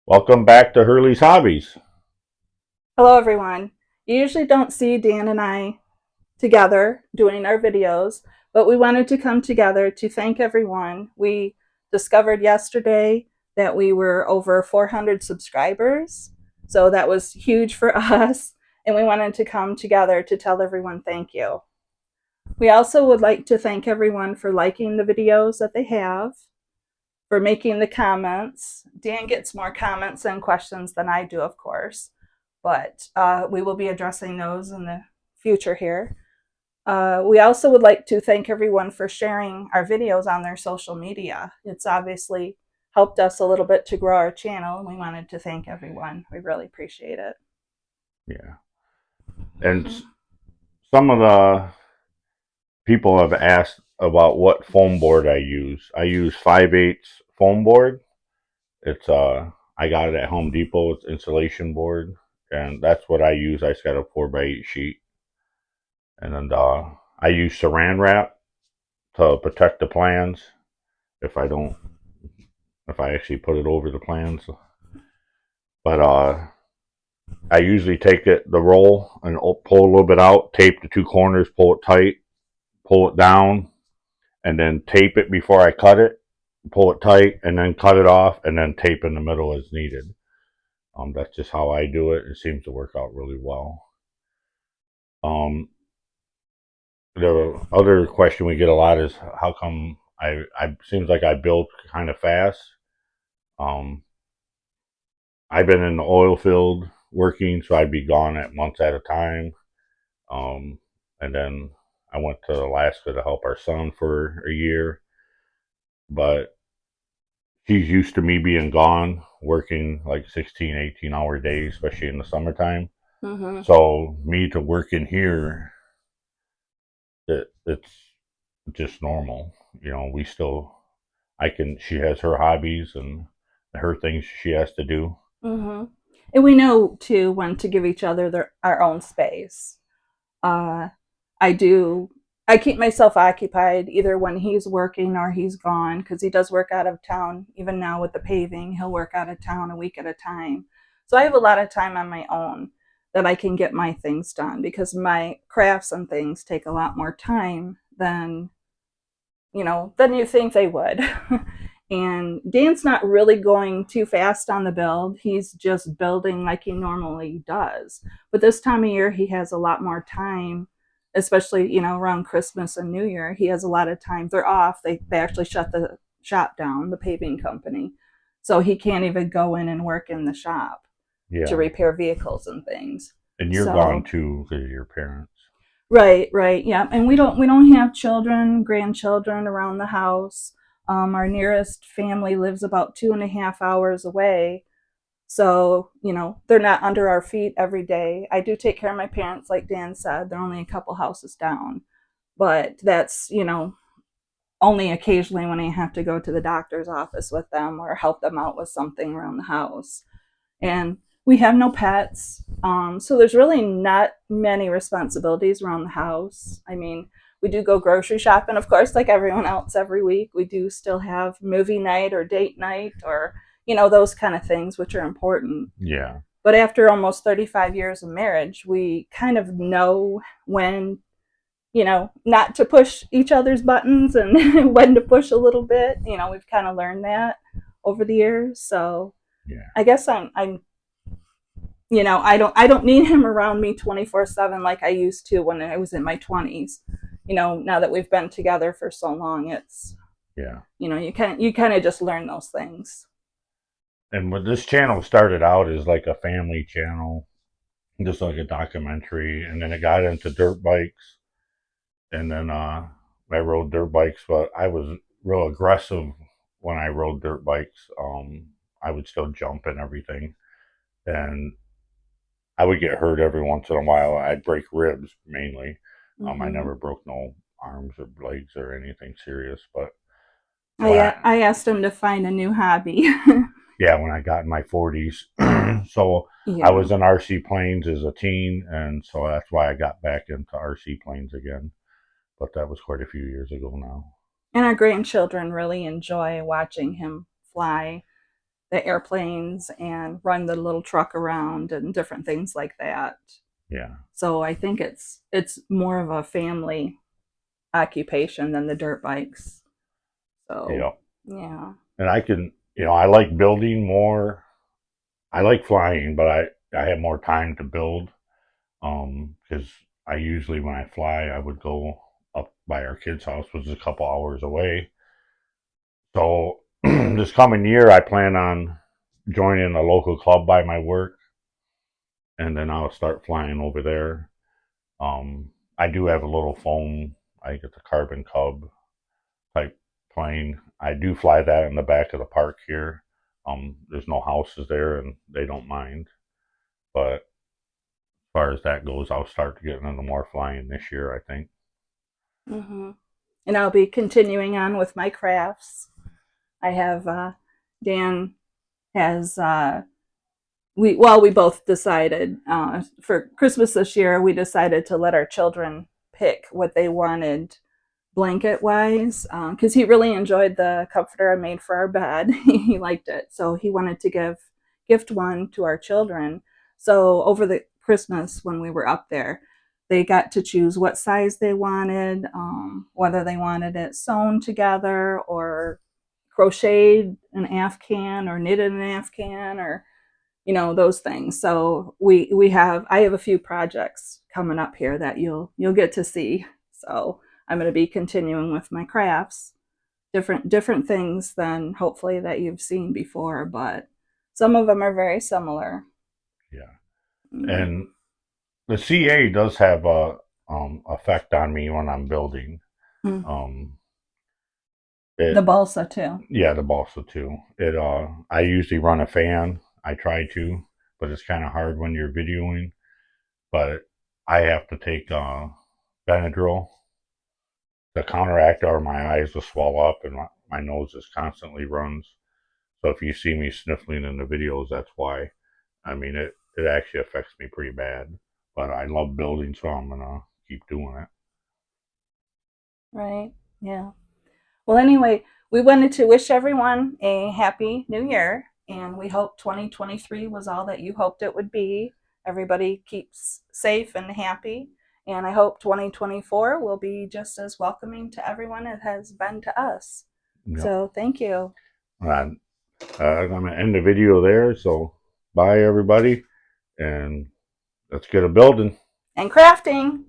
Welcome back to Hurley's Hobbies. Hello, everyone. You usually don't see Dan and I together doing our videos, but we wanted to come together to thank everyone. We discovered yesterday that we were over 400 subscribers, so that was huge for us, and we wanted to come together to tell everyone thank you. We also would like to thank everyone for liking the videos that they have, for making the comments. Dan gets more comments and questions than I do, of course, but we will be addressing those in the future here. We also would like to thank everyone for sharing our videos on their social media. It's obviously helped us a little bit to grow our channel, and we wanted to thank everyone. We really appreciate it. Yeah. And some of the people have asked about what foam board I use. I use 5/8 foam board. It's I got it at Home Depot. It's insulation board, and that's what I use. I just got a 4x8 sheet, and then I use Saran wrap to protect the plans if I don't if I actually put it over the plans. But I usually take the roll and pull a little bit out, tape the two corners, pull it tight, pull it down, and then tape it before I cut it, pull it tight, and then cut it off, and then tape in the middle as needed. That's just how I do it. It seems to work out really well. Um, the other question we get a lot is how come I seems like I build kind of fast. Um, I've been in the oil field working, so I'd be gone at months at a time. Um, and then I went to Alaska to help our son for a year. But she's used to me being gone, working like 16, 18-hour days, especially in the summertime. Mm-hmm. So me to work in here, it's just normal. We still, she has her hobbies and her things she has to do. Mm-hmm. And we know too when to give each other our own space. Uh, I do. I keep myself occupied either when he's working or he's gone because he does work out of town. Even now with the paving, he'll work out of town a week at a time. So I have a lot of time on my own that I can get my things done because my crafts and things take a lot more time than you think they would. And Dan's not really going too fast on the build. He's just building like he normally does. But this time of year, he has a lot more time, especially, around Christmas and New Year. He has a lot of time. They're off. They actually shut the shop down, the paving company. So he can't even go in and work in the shop to Yeah. repair vehicles and things. And you're gone So too because of your parents. right, right, yeah. And we don't have children, grandchildren around the house. Our nearest family lives about 2.5 hours away. So, they're not under our feet every day. I do take care of my parents, like Dan said. They're only a couple houses down. But that's, only occasionally when I have to go to the doctor's office with them or help them out with something around the house. And we have no pets. So there's really not many responsibilities around the house. I mean, we do go grocery shopping, of course, like everyone else every week. We do still have movie night or date night or, those kind of things, which are important. Yeah. But after almost 35 years of marriage, we kind of know when, not to push each other's buttons and when to push a little bit. We've kind of learned that over the years. So Yeah. I guess I'm I don't need him around me 24/7 like I used to when I was in my 20s. Now that we've been together for so long, it's Yeah. you kind of just learn those things. And when this channel started out as like a family channel, just like a documentary, and then it got into dirt bikes, and then I rode dirt bikes, but I was real aggressive when I rode dirt bikes. I would still jump and everything, and I would get hurt every once in a while. I'd break ribs mainly. I Hmm. never broke no arms or legs or anything serious, but when I asked him to find a new hobby. yeah, when I got in my 40s, so I Yeah. was in RC planes as a teen, and so that's why I got back into RC planes again. But that was quite a few years ago now. And our grandchildren really enjoy watching him fly. the airplanes and run the little truck around and different things like that. Yeah. So I think it's more of a family occupation than the dirt bikes. So Yeah. yeah. And I can, I like building more. I like flying, but I have more time to build. Because I usually, when I fly, I would go up by our kids' house, which is a couple hours away. So this coming year, I plan on joining a local club by my work, and then I'll start flying over there. I do have a little foam. I get the Carbon Cub type plane. I do fly that in the back of the park here. There's no houses there, and they don't mind. But as far as that goes, I'll start getting into more flying this year, I think. Hmm. And I'll be continuing on with my crafts. I have Dan has we both decided for Christmas this year we decided to let our children pick what they wanted blanket wise because he really enjoyed the comforter I made for our bed. He liked it, so he wanted to gift one to our children. So over the Christmas when we were up there, they got to choose what size they wanted, whether they wanted it sewn together or crocheted an afghan or knitted an afghan or those things. So we have I have a few projects coming up here that you'll get to see. So I'm going to be continuing with my crafts, different things than hopefully that you've seen before, but some of them are very similar. Yeah. Mm. And the CA does have a effect on me when I'm building. Mm. Um, The it balsa too. Yeah, the balsa too. I usually run a fan. I try to, but it's kind of hard when you're videoing. But I have to take Benadryl to counteract, or my eyes will swell up and my nose just constantly runs. So if you see me sniffling in the videos, that's why. I mean, it actually affects me pretty bad. But I love building, so I'm gonna keep doing it. Right. Yeah. Well, anyway, we wanted to wish everyone a happy new year, and we hope 2023 was all that you hoped it would be. Everybody keeps safe and happy, and I hope 2024 will be just as welcoming to everyone as it has been to us. Yep. So, thank you. And, I'm gonna end the video there. So bye everybody, and let's get a building. And crafting!